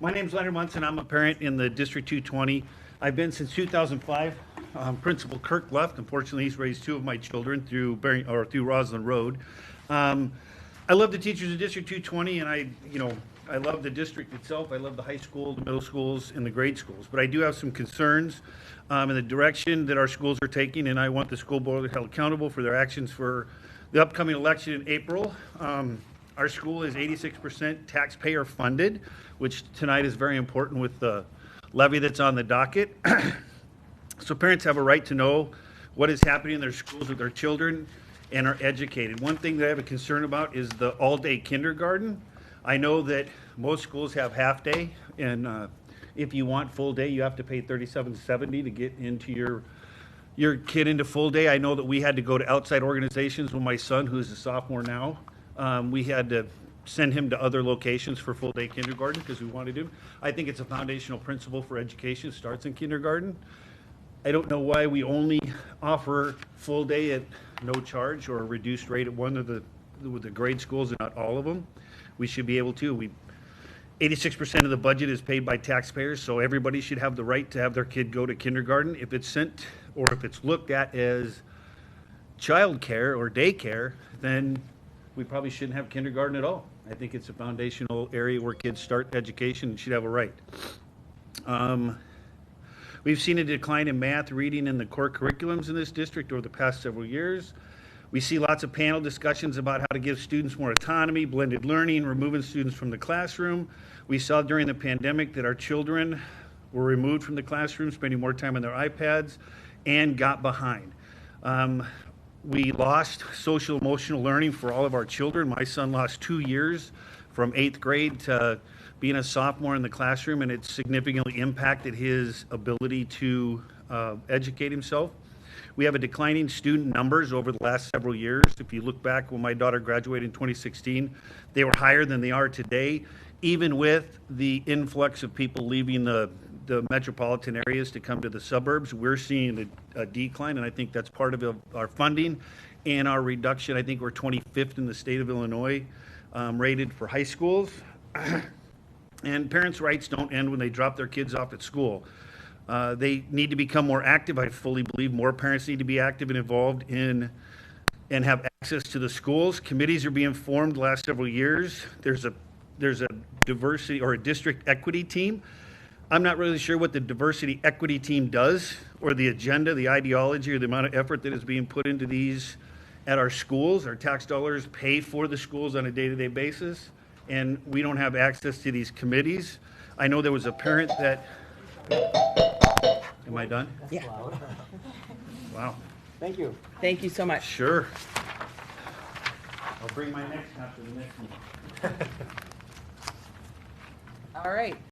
My name's Leonard Munson. I'm a parent in the District 220. I've been since 2005. Principal Kirk left. Unfortunately, he's raised two of my children through Roslyn Road. I love the teachers of District 220, and I love the district itself. I love the high school, the middle schools, and the grade schools. But I do have some concerns in the direction that our schools are taking, and I want the school board held accountable for their actions for the upcoming election in April. Our school is 86% taxpayer funded, which tonight is very important with the levy that's on the docket. So parents have a right to know what is happening in their schools with their children and are educated. One thing that I have a concern about is the all-day kindergarten. I know that most schools have half-day, and if you want full day, you have to pay $37.70 to get into your kid into full day. I know that we had to go to outside organizations with my son, who's a sophomore now. We had to send him to other locations for full day kindergarten because we wanted him. I think it's a foundational principle for education, starts in kindergarten. I don't know why we only offer full day at no charge or a reduced rate at one of the grade schools and not all of them. We should be able to. 86% of the budget is paid by taxpayers, so everybody should have the right to have their kid go to kindergarten. If it's sent or if it's looked at as child care or daycare, then we probably shouldn't have kindergarten at all. I think it's a foundational area where kids start education and should have a right. We've seen a decline in math, reading, and the core curriculums in this district over the past several years. We see lots of panel discussions about how to give students more autonomy, blended learning, removing students from the classroom. We saw during the pandemic that our children were removed from the classroom, spending more time on their iPads, and got behind. We lost social emotional learning for all of our children. My son lost 2 years from 8th grade to being a sophomore in the classroom, and it significantly impacted his ability to educate himself. We have a declining student numbers over the last several years. If you look back when my daughter graduated in 2016, they were higher than they are today, even with the influx of people leaving the metropolitan areas to come to the suburbs. We're seeing a decline, and I think that's part of our funding and our reduction. I think we're 25th in the state of Illinois rated for high schools. And parents' rights don't end when they drop their kids off at school. They need to become more active. I fully believe more parents need to be active and involved in and have access to the schools. Committees are being formed the last several years. There's a diversity or a district equity team. I'm not really sure what the diversity equity team does or the agenda, the ideology, or the amount of effort that is being put into these at our schools. Our tax dollars pay for the schools on a day-to-day basis, and we don't have access to these committees. I know there was a parent that... Am I done? Yeah. Wow. Thank you. Thank you so much. Sure. I'll bring my next after the next one. All right.